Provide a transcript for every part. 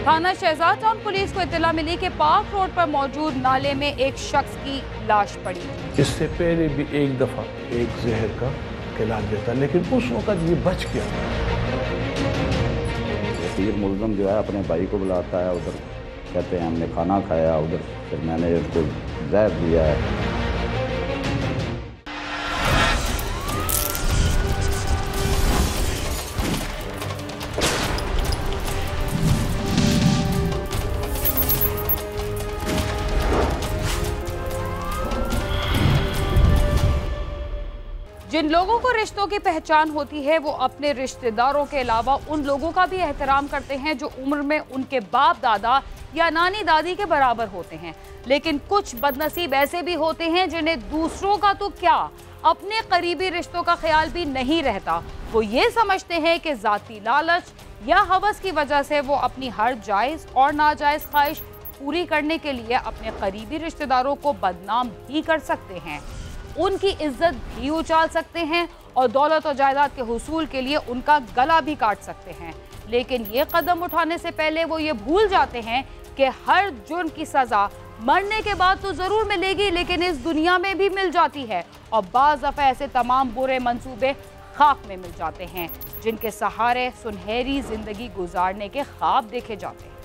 थाना Shahzad town police को इत्तला मिली कि पार्क रोड पर मौजूद नाले में एक शख्स की लाश पड़ी। इससे पहले भी एक दफा एक जहर का इलाज देता, लेकिन उस वक्त ये बच गया। वसीर मुल्ज़म जो है अपने भाई को बुलाता है, उधर कहते हैं हमने खाना खाया, उधर फिर मैंने उसको जहर दिया है। जिन लोगों को रिश्तों की पहचान होती है वो अपने रिश्तेदारों के अलावा उन लोगों का भी एहतराम करते हैं जो उम्र में उनके बाप दादा या नानी दादी के बराबर होते हैं। लेकिन कुछ बदनसीब ऐसे भी होते हैं जिन्हें दूसरों का तो क्या अपने करीबी रिश्तों का ख्याल भी नहीं रहता। वो ये समझते हैं कि जाती लालच या हवस की वजह से वो अपनी हर जायज और नाजायज ख्वाहिश पूरी करने के लिए अपने करीबी रिश्तेदारों को बदनाम भी कर सकते हैं, उनकी इज्जत भी उछाल सकते हैं और दौलत और जायदाद के हुसूल के लिए उनका गला भी काट सकते हैं। लेकिन ये कदम उठाने से पहले वो ये भूल जाते हैं कि हर जुर्म की सजा मरने के बाद तो जरूर मिलेगी, लेकिन इस दुनिया में भी मिल जाती है। और बाज़ दफ़ा ऐसे तमाम बुरे मंसूबे खाक में मिल जाते हैं जिनके सहारे सुनहरी जिंदगी गुजारने के ख्वाब देखे जाते हैं।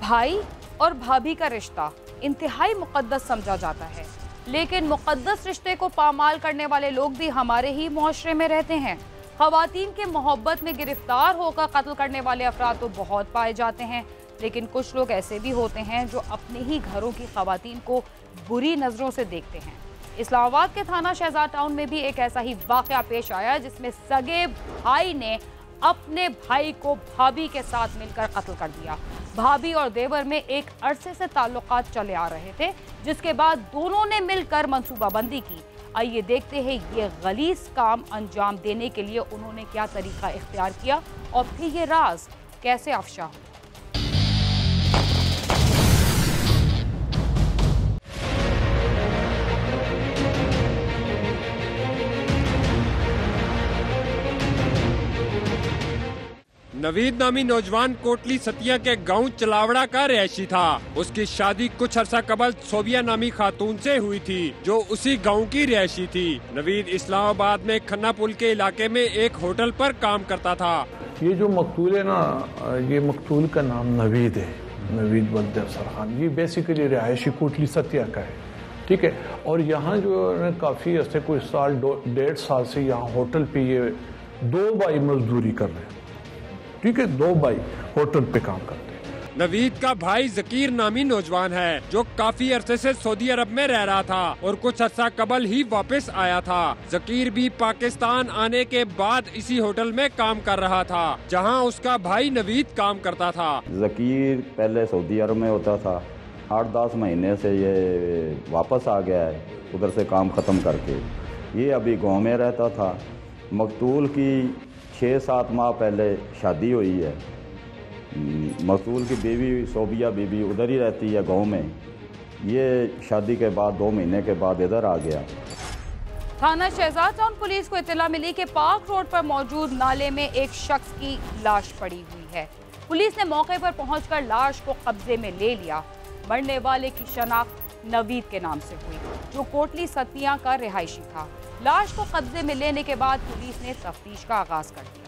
भाई और भाभी का रिश्ता इंतहाई मुक़द्दस समझा जाता है, लेकिन मुक़द्दस रिश्ते को पामाल करने वाले लोग भी हमारे ही मुआशरे में रहते हैं। ख़वातीन के मोहब्बत में गिरफ्तार होकर कत्ल करने वाले अफराद तो बहुत पाए जाते हैं, लेकिन कुछ लोग ऐसे भी होते हैं जो अपने ही घरों की ख़वातीन को बुरी नज़रों से देखते हैं। इस्लामाबाद के थाना शहजाद टाउन में भी एक ऐसा ही वाक़या पेश आया जिसमें सगे भाई ने अपने भाई को भाभी के साथ मिलकर कत्ल कर दिया। भाभी और देवर में एक अरसे से ताल्लुकात चले आ रहे थे, जिसके बाद दोनों ने मिलकर मंसूबाबंदी की। आइए देखते हैं ये गलीज़ काम अंजाम देने के लिए उन्होंने क्या तरीका इख्तियार किया और फिर ये राज कैसे अफशा हुआ। नवीद नामी नौजवान कोटली सतिया के गांव चलावड़ा का रहशी था। उसकी शादी कुछ अरसा कबल सोबिया नामी खातून से हुई थी जो उसी गांव की रहशी थी। नवीद इस्लामाबाद में खन्ना पुल के इलाके में एक होटल पर काम करता था। ये जो मकतूल है ना, ये मकतूल का नाम नवीद है, नवीद बंद अफसर खान। ये बेसिकली रिहायशी कोटली सतिया का है, ठीक है। और यहाँ जो काफ़ी अर्से कोई साल 1.5 साल से यहाँ होटल पे ये 2 भाई मजदूरी कर रहे हैं, ठीक है। 2 भाई होटल पे काम करते हैं। नवीद का भाई जकीर नामी नौजवान है जो काफी अरसे से सऊदी अरब में रह रहा था और कुछ अर्सा कबल ही वापस आया था। जकीर भी पाकिस्तान आने के बाद इसी होटल में काम कर रहा था जहां उसका भाई नवीद काम करता था। जकीर पहले सऊदी अरब में होता था, 8-10 महीने से ये वापस आ गया है उधर से काम खत्म करके। ये अभी गाँव में रहता था। मकतूल की 6-7 माह पहले शादी हुई है। मकतूल की बीवी सोबिया बीबी उधर ही रहती है गांव में। ये शादी के बाद 2 महीने के बाद इधर आ गया। थाना शहजाद टाउन पुलिस को इत्तला मिली कि पार्क रोड पर मौजूद नाले में एक शख्स की लाश पड़ी हुई है। पुलिस ने मौके पर पहुंचकर लाश को कब्जे में ले लिया। मरने वाले की शनाख्त नवीद के नाम से हुई जो कोटली सतिया का रिहायशी था। लाश को कब्जे में लेने के बाद पुलिस ने तफ्तीश का आगाज कर दिया।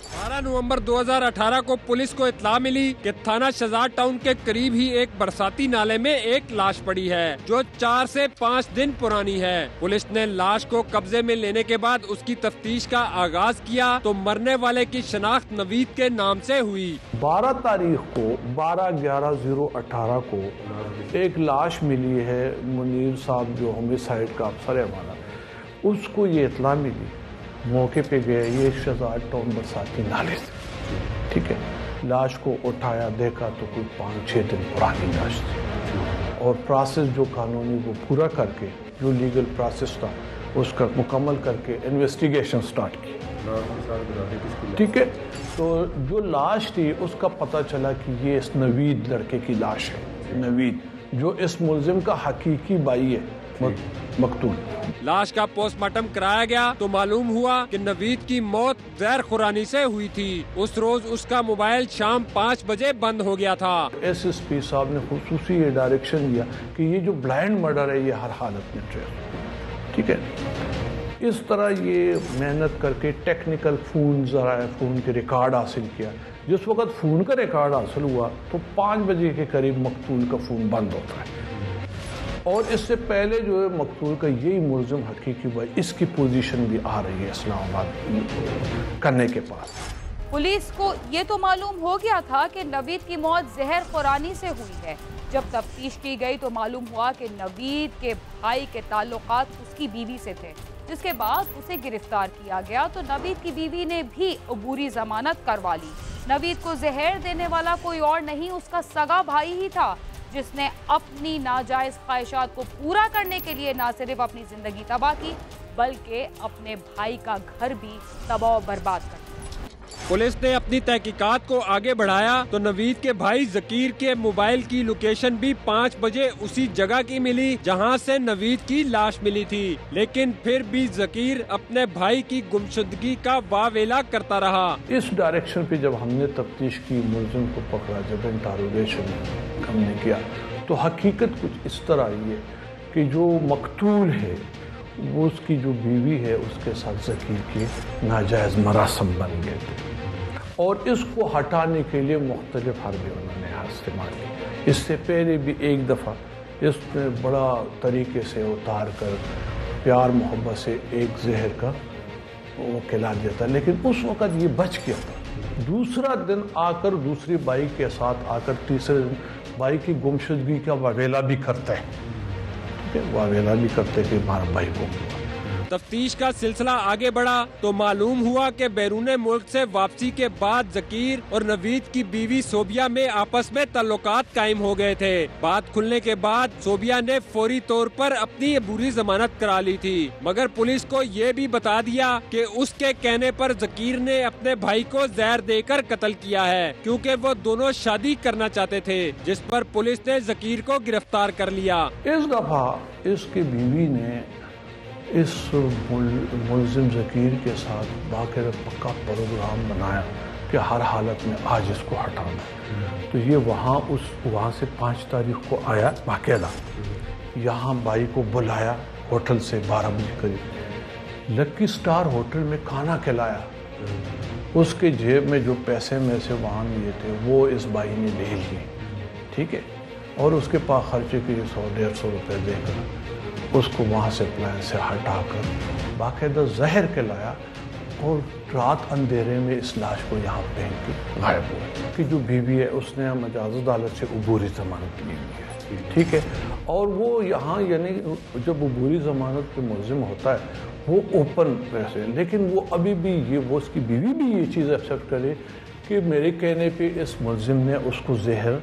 12 नवंबर 2018 को पुलिस को इत्तला मिली कि थाना शहजाद टाउन के करीब ही एक बरसाती नाले में एक लाश पड़ी है जो 4 से 5 दिन पुरानी है। पुलिस ने लाश को कब्जे में लेने के बाद उसकी तफ्तीश का आगाज किया तो मरने वाले की शनाख्त नवीद के नाम से हुई। 12 तारीख को 12/11/2018 को एक लाश मिली है। मुनीर साहब जो होमिसाइड का अफसर है हमारा, उसको ये इत्तला मिली। मौके पे गए, ये शहजाद टाउन बरसाती नाले से, ठीक है। लाश को उठाया, देखा तो कोई 5-6 दिन पुरानी लाश थी। और प्रोसेस जो कानूनी वो पूरा करके, जो लीगल प्रोसेस था उसका मुकम्मल करके इन्वेस्टिगेशन स्टार्ट की, ठीक है। तो जो लाश थी उसका पता चला कि ये इस नवीद लड़के की लाश है। नवीद जो इस मुलजिम का हकीकी भाई है, मकतूल। लाश का पोस्टमार्टम कराया गया तो मालूम हुआ कि नवीद की मौत जहर खुरानी से हुई थी। उस रोज उसका मोबाइल शाम 5 बजे बंद हो गया था। SSP साहब ने खुसूसी ये डायरेक्शन दिया कि ये जो ब्लाइंड मर्डर है ये हर हालत में ट्रेस, ठीक है। इस तरह ये मेहनत करके टेक्निकल फ़ोन के रिकॉर्ड हासिल किया। जिस वक्त फ़ोन का रिकॉर्ड हासिल हुआ तो 5 बजे के करीब मकतूल का फ़ोन बंद होता है, और इससे पहले जो है मकतूल का यही मुलजिम हकीकी भाई, इसकी पोजीशन भी आ रही है इस्लामाबाद करने के पास। पुलिस को ये तो मालूम हो गया था कि नवीद की मौत जहर खुरानी से हुई है। जब तफ्तीश की गई तो मालूम हुआ कि नवीद के भाई के ताल्लुकात उसकी बीवी से थे, जिसके बाद उसे गिरफ्तार किया गया तो नवीद की बीवी ने भी अबूरी जमानत करवा ली। नवीद को जहर देने वाला कोई और नहीं, उसका सगा भाई ही था, जिसने अपनी नाजायज ख्वाहिशात को पूरा करने के लिए न सिर्फ अपनी जिंदगी तबाह की बल्कि अपने भाई का घर भी तबाह बर्बाद कर दिया। पुलिस ने अपनी तहकीकात को आगे बढ़ाया तो नवीद के भाई जकीर के मोबाइल की लोकेशन भी 5 बजे उसी जगह की मिली जहां से नवीद की लाश मिली थी। लेकिन फिर भी जकीर अपने भाई की गुमशुदगी का वावेला करता रहा। इस डायरेक्शन पे जब हमने तफ्तीश की, मुलजिम को पकड़ा, जब इंटरोगेशन हमने किया तो हकीकत कुछ इस तरह आई है कि जो मकतूल है वो उसकी जो बीवी है उसके साथ जकीर के नाजायज मरासम बन गए थे, और इसको हटाने के लिए मुख्तलिफ हरबे उन्होंने इस्तेमाल किए। इससे पहले भी एक दफ़ा इसने बड़ा तरीके से उतार कर प्यार मोहब्बत से एक जहर का वो खिला देता, लेकिन उस वक़्त ये बच गया था। दूसरा दिन आकर दूसरी बाई के साथ आकर तीसरे दिन बाई की गुमशुदगी का वावेला भी करता है, ठीक है, वावेला भी करते कि हमारा भाई को। तफ्तीश का सिलसिला आगे बढ़ा तो मालूम हुआ कि बैरून मुल्क से वापसी के बाद जकीर और नवीद की बीवी सोबिया में आपस में ताल्लुकात कायम हो गए थे। बात खुलने के बाद सोबिया ने फौरी तौर पर अपनी बुरी जमानत करा ली थी, मगर पुलिस को ये भी बता दिया कि उसके कहने पर जकीर ने अपने भाई को जहर देकर कत्ल किया है, क्योंकि वो दोनों शादी करना चाहते थे, जिस पर पुलिस ने जकीर को गिरफ्तार कर लिया। इस दफा इसकी बीवी ने इस मुलजिम जकीर के साथ बाकायदा पक्का प्रोग्राम बनाया कि हर हालत में आज इसको हटाना। तो ये वहाँ से 5 तारीख को आया, बाकायदा यहाँ बाई को बुलाया होटल से 12 बजे करीब, लकी स्टार होटल में खाना खिलाया। उसके जेब में जो पैसे में से वहाँ लिए थे वो इस बाई ने ले लिए, ठीक है, और उसके पास खर्चे के लिए 100-150 रुपये देकर उसको वहाँ से प्लान से हटाकर बाकायदा जहर के लाया, और रात अंधेरे में इस लाश को यहाँ पहन के गायब हुआ। कि जो बीवी है उसने मजाज अदालत से अबूरी जमानत ली हुई है, ठीक है, और वो यहाँ यानी जब अबूरी जमानत पे मुलजिम होता है वो ओपन वैसे, लेकिन वो अभी भी ये वो उसकी बीवी भी ये चीज़ एक्सेप्ट करे कि मेरे कहने पे इस मुलजिम ने उसको जहर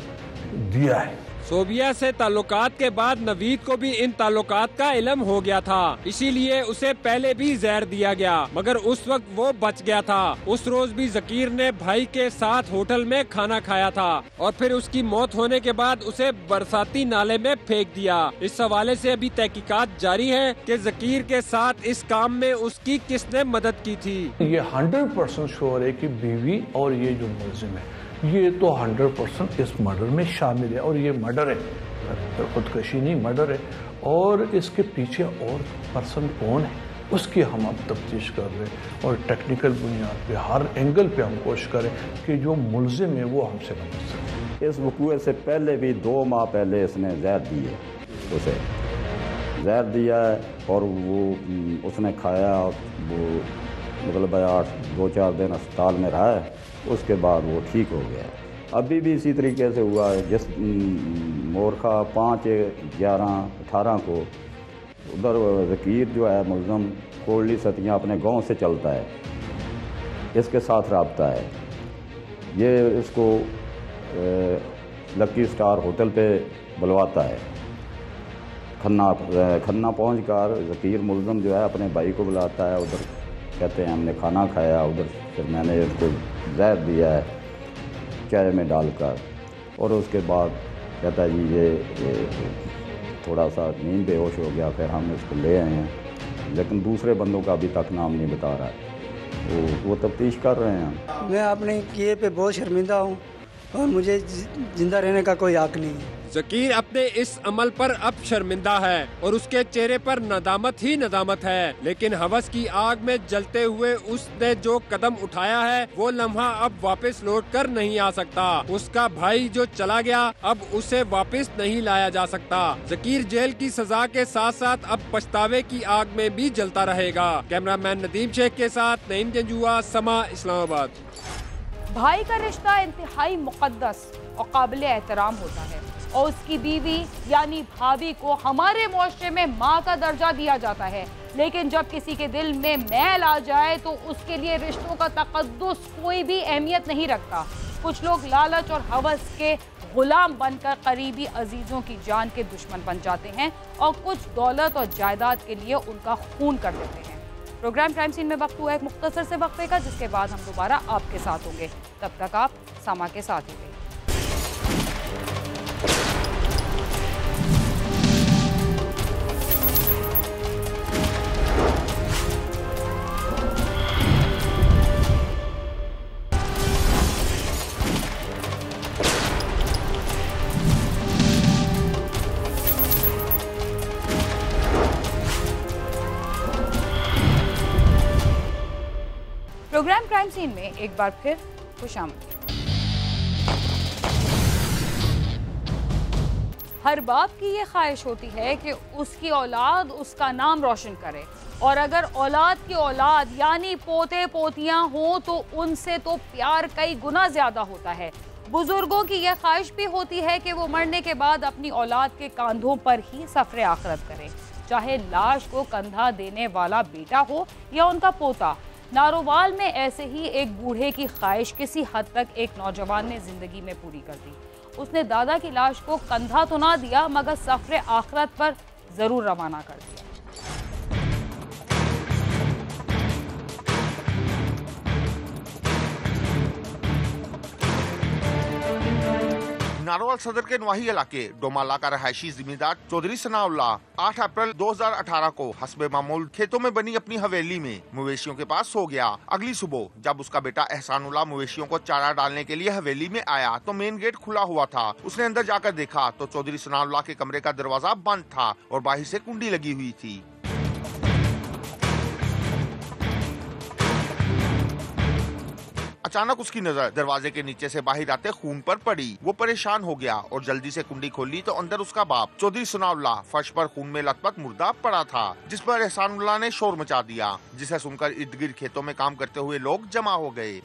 दिया है। सोबिया से ताल्लुकात के बाद नवीद को भी इन ताल्लुकात का इल्म हो गया था, इसीलिए उसे पहले भी जहर दिया गया, मगर उस वक्त वो बच गया था। उस रोज भी जकीर ने भाई के साथ होटल में खाना खाया था और फिर उसकी मौत होने के बाद उसे बरसाती नाले में फेंक दिया। इस हवाले से अभी तहकीकात जारी है कि जकीर के साथ इस काम में उसकी किसने मदद की थी। ये 100% श्योर है कि बीवी और ये जो मुलजिम है ये तो 100% इस मर्डर में शामिल है, और ये मर्डर है, खुदकशी नहीं मर्डर है, और इसके पीछे और पर्सन कौन है उसकी हम अब तफ्तीश कर रहे हैं, और टेक्निकल बुनियाद पे हर एंगल पे हम कोशिश करें कि जो मुलजिम है वो हमसे न बच सके। इस वकूए से पहले भी 2 माह पहले इसने जहर दी है, उसे जहर दिया है और वो उसने खाया, वो मतलब 2-4 दिन अस्पताल में रहा है, उसके बाद वो ठीक हो गया। अभी भी इसी तरीके से हुआ है। जिस मोरखा 5/11/18 को उधर जकीर जो है मुलज़म कोल्डी सतियाँ अपने गांव से चलता है, इसके साथ रब्ता है, ये इसको लकी स्टार होटल पे बुलवाता है। खन्ना पहुँच कर जकीर मुलज़म जो है अपने भाई को बुलाता है, उधर कहते हैं हमने खाना खाया, उधर फिर मैंने इसको जहर दिया है चाय में डालकर, और उसके बाद कहता है जी ये थोड़ा सा नींद बेहोश हो गया, फिर हम इसको ले आए हैं, लेकिन दूसरे बंदों का अभी तक नाम नहीं बता रहा है, वो तफ्तीश कर रहे हैं। मैं अपने किए पे बहुत शर्मिंदा हूँ और मुझे जिंदा रहने का कोई हक नहीं है। ज़कीर अपने इस अमल पर अब शर्मिंदा है और उसके चेहरे पर नदामत ही नदामत है, लेकिन हवस की आग में जलते हुए उसने जो कदम उठाया है वो लम्हा अब वापस लौट कर नहीं आ सकता। उसका भाई जो चला गया अब उसे वापस नहीं लाया जा सकता। ज़कीर जेल की सजा के साथ साथ अब पछतावे की आग में भी जलता रहेगा। कैमरामैन नदीम शेख के साथ नईम जंजुआ, समा, इस्लामाबाद। भाई का रिश्ता इंतहाई मुकद्दस और काबिल एहतराम होता है और उसकी बीवी यानी भाभी को हमारे मुआशरे में माँ का दर्जा दिया जाता है, लेकिन जब किसी के दिल में मैल आ जाए तो उसके लिए रिश्तों का तकद्दुस कोई भी अहमियत नहीं रखता। कुछ लोग लालच और हवस के गुलाम बनकर करीबी अजीजों की जान के दुश्मन बन जाते हैं और कुछ दौलत और जायदाद के लिए उनका खून कर देते हैं। प्रोग्राम क्राइम सीन में वक्त हुआ एक मुख्तसर से वक्फे का, जिसके बाद हम दोबारा आपके साथ होंगे। तब तक आप समा के साथ ही रहिए। प्रोग्राम क्राइम सीन में एक बार फिर खुशामद। हर बाप की ये ख्वाहिश होती है कि उसकी औलाद उसका नाम रोशन करे, और अगर औलाद की औलाद यानी पोते पोतियां हों तो उनसे तो प्यार कई गुना ज्यादा होता है। बुजुर्गों की यह ख्वाहिश भी होती है कि वो मरने के बाद अपनी औलाद के कंधों पर ही सफरे आखिरत करें, चाहे लाश को कंधा देने वाला बेटा हो या उनका पोता। नारोवाल में ऐसे ही एक बूढ़े की ख्वाहिश किसी हद तक एक नौजवान ने जिंदगी में पूरी कर दी। उसने दादा की लाश को कंधा तो ना दिया मगर सफरे आखिरत पर जरूर रवाना कर दिया। नारोवाल सदर के नवाही इलाके डोमाला का रहायशी जिम्मेदार चौधरी सनाउल्लाह 8 अप्रैल 2018 को हस्बे मामूल खेतों में बनी अपनी हवेली में मवेशियों के पास सो गया। अगली सुबह जब उसका बेटा एहसानुल्लाह मवेशियों को चारा डालने के लिए हवेली में आया तो मेन गेट खुला हुआ था। उसने अंदर जाकर देखा तो चौधरी सनाउल्लाह के कमरे का दरवाजा बंद था और बाहर से कुंडी लगी हुई थी। अचानक उसकी नजर दरवाजे के नीचे से बाहर आते खून पर पड़ी। वो परेशान हो गया और जल्दी से कुंडी खोली तो अंदर उसका बाप चौधरी सनाउल्लाह फर्श पर खून में लथपथ मुर्दा पड़ा था, जिस पर एहसानुल्लाह ने शोर मचा दिया, जिसे सुनकर इर्द गिर्द खेतों में काम करते हुए लोग जमा हो गए।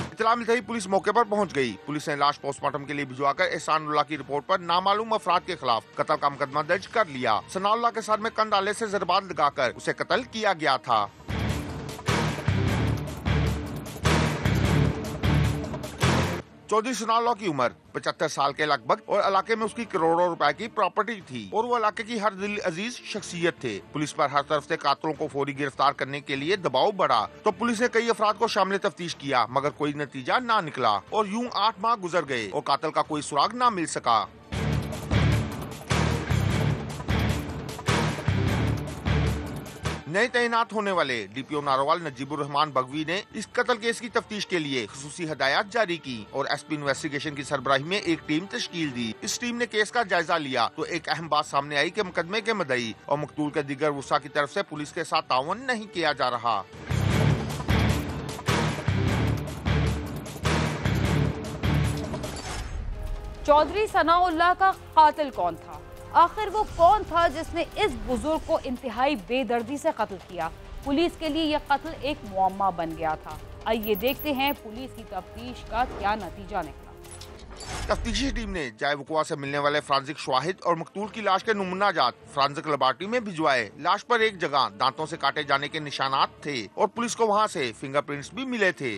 इत्तला मिलते ही पुलिस मौके पर पहुंच गई। पुलिस ने लाश पोस्टमार्टम के लिए भिजवाकर एहसानुल्लाह की रिपोर्ट पर नामालूम अफराद के खिलाफ कत्ल का मुकदमा दर्ज कर लिया। सनाउल्लाह के सर में कंधाले से ज़रबान लगाकर उसे कत्ल किया गया था। चौधरी सनाउल्लाह की उम्र 75 साल के लगभग और इलाके में उसकी करोड़ों रुपए की प्रॉपर्टी थी और वो इलाके की हर दिल अजीज शख्सियत थे। पुलिस पर हर तरफ से कातिलों को फौरी गिरफ्तार करने के लिए दबाव बढ़ा तो पुलिस ने कई अफराद को शामिल तफ्तीश किया मगर कोई नतीजा ना निकला और यूं 8 माह गुजर गए और कातिल का कोई सुराग ना मिल सका। नए तैनात होने वाले डीपीओ नारोवाल नजीबुर रहमान बगवी ने इस कत्ल केस की तफ्तीश के लिए खुसूसी हदायत जारी की और एसपी इन्वेस्टिगेशन की सरबराही में एक टीम तश्कील दी। इस टीम ने केस का जायजा लिया तो एक अहम बात सामने आई कि मुकदमे के मुद्दई और मकतूल के दीगर वसा की तरफ से पुलिस के साथ ताउन नहीं किया जा रहा। चौधरी सनाउल्लाह का कातिल कौन था? आखिर वो कौन था जिसने इस बुजुर्ग को इंतहाई बेदर्दी से कत्ल किया? पुलिस के लिए यह कत्ल एक मुअम्मा बन गया था। आइए देखते हैं पुलिस की तफ्तीश का क्या नतीजा निकला। तफ्तीशी टीम ने जाए वक़ुआ से मिलने वाले फ्रांसिक शवाहिद और मकतूल की लाश के नमूना जात फ्रांसिक लेबोरेटरी में भिजवाए। लाश पर एक जगह दांतों से काटे जाने के निशानात थे और पुलिस को वहां से फिंगरप्रिंट्स भी मिले थे।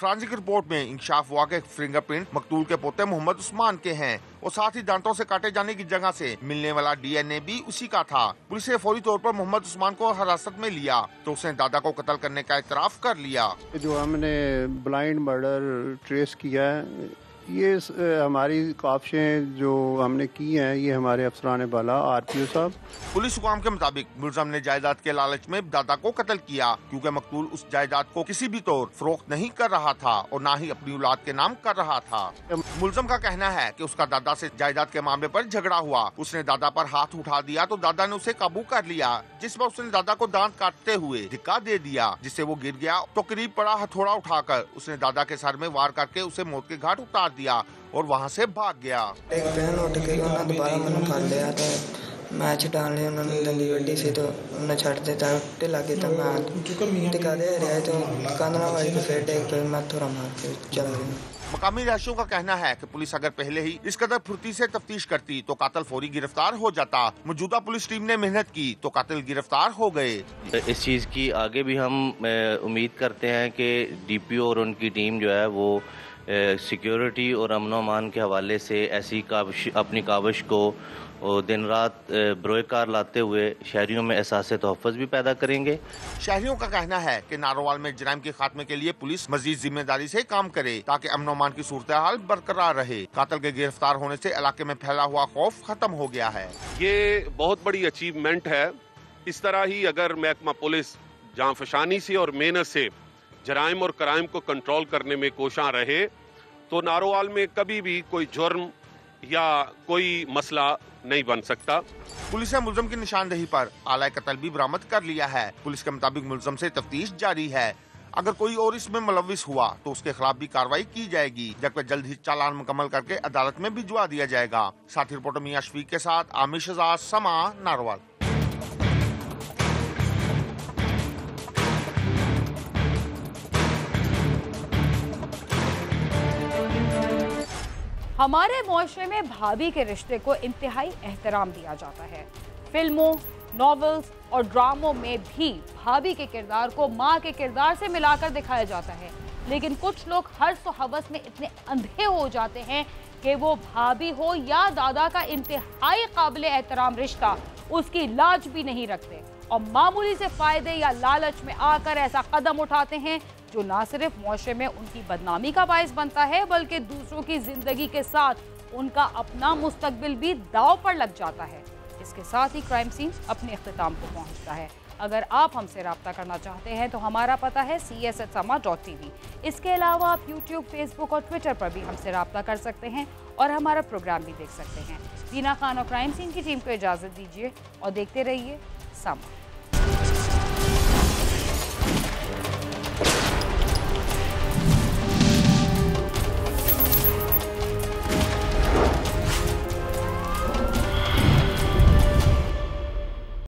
फॉरेंसिक रिपोर्ट में इंकशाफ हुआ कि फिंगरप्रिंट मकतूल के पोते मोहम्मद उस्मान के हैं और साथ ही दांतों से काटे जाने की जगह से मिलने वाला DNA भी उसी का था। पुलिस ने फौरी तौर पर मोहम्मद उस्मान को हिरासत में लिया तो उसने दादा को कत्ल करने का इतराफ कर लिया। जो हमने ब्लाइंड मर्डर ट्रेस किया है, ये हमारी काफिशें जो हमने की हैं, ये हमारे अफसरान बाला RPO साहब। पुलिस हुकाम के मुताबिक मुलजम ने जायदाद के लालच में दादा को कत्ल किया क्योंकि मकतूल उस जायदाद को किसी भी तौर फरोख्त नहीं कर रहा था और न ही अपनी औलाद के नाम कर रहा था। मुलजम का कहना है कि उसका दादा से जायदाद के मामले पर झगड़ा हुआ। उसने दादा पर हाथ उठा दिया तो दादा ने उसे काबू कर लिया, जिस पर उसने दादा को दांत काटते हुए धिक्का दे दिया जिससे वो गिर गया। तो करीब पड़ा हथौड़ा उठाकर उसने दादा के सर में वार करके उसे मौत के घाट उतार दिया और वहां से भाग गया। एक बहन उठ के उन्होंने दोबारा मैंने कर लिया तो मैच डालने उन्होंने दंदी वड्डी से तो उन्हें छड़ देता उठे लगे तो मैं टिका दे रहा तो कांदना वाली तो फिर एक पे मैं थोड़ा मार के चला गया। मकामी रहायशियों का कहना है कि पुलिस अगर पहले ही इस कदर फुर्ती से तफ्तीश करती तो कातिल फौरी गिरफ्तार हो जाता। मौजूदा पुलिस टीम ने मेहनत की तो कातिल गिरफ्तार हो गए। इस चीज़ की आगे भी हम उम्मीद करते हैं कि DPO और उनकी टीम जो है वो सिक्योरिटी और अमन-ओ-अमान के हवाले से ऐसी अपनी काविश को दिन रात बरोएकार लाते हुए शहरियों में एहसास तहफ़्फ़ुज़ भी पैदा करेंगे। शहरियों का कहना है कि नारोवाल में जराइम के खात्मे के लिए पुलिस मजीद जिम्मेदारी से काम करे ताकि अमन-ओ-अमान की सूरत हाल बरकरार रहे। कातिल के गिरफ्तार होने से इलाके में फैला हुआ खौफ खत्म हो गया है। ये बहुत बड़ी अचीवमेंट है। इस तरह ही अगर महकमा पुलिस जांफशानी से और मेहनत से जराइम और क्राइम को कंट्रोल करने में कोशां रहे तो नारोवाल में कभी भी कोई जुर्म या कोई मसला नहीं बन सकता। पुलिस ने मुलजम की निशानदेही पर आला कत्ल भी बरामद कर लिया है। पुलिस के मुताबिक मुलजम से तफ्तीश जारी है। अगर कोई और इसमें मुलविस हुआ तो उसके खिलाफ भी कार्रवाई की जाएगी, जबकि जल्द ही चालान मुकम्मल करके अदालत में भिजवा दिया जाएगा। साथी रिपोर्टर मियां शफीक के साथ आमिर शहजाद, समा, नारोवाल। हमारे मुआशरे में भाभी के रिश्ते को इंतहाई एहतराम दिया जाता है। फिल्मों, नॉवेल्स और ड्रामों में भी भाभी के किरदार को माँ के किरदार से मिलाकर दिखाया जाता है, लेकिन कुछ लोग हर्ष और हवस में इतने अंधे हो जाते हैं कि वो भाभी हो या दादा का इंतहाई काबिल एहतराम रिश्ता उसकी लाज भी नहीं रखते और मामूली से फायदे या लालच में आकर ऐसा कदम उठाते हैं जो ना सिर्फ मुआशरे में उनकी बदनामी का बायस बनता है बल्कि दूसरों की जिंदगी के साथ उनका अपना मुस्तकबिल भी दांव पर लग जाता है। इसके साथ ही क्राइम सीन अपने इख्तिताम को पहुंचता है। अगर आप हमसे रब्ता करना चाहते हैं तो हमारा पता है cs@sama.tv। इसके अलावा आप YouTube, Facebook और Twitter पर भी हमसे रब्ता कर सकते हैं और हमारा प्रोग्राम भी देख सकते हैं। दीना खान और क्राइम सीन की टीम को इजाज़त दीजिए और देखते रहिए समा।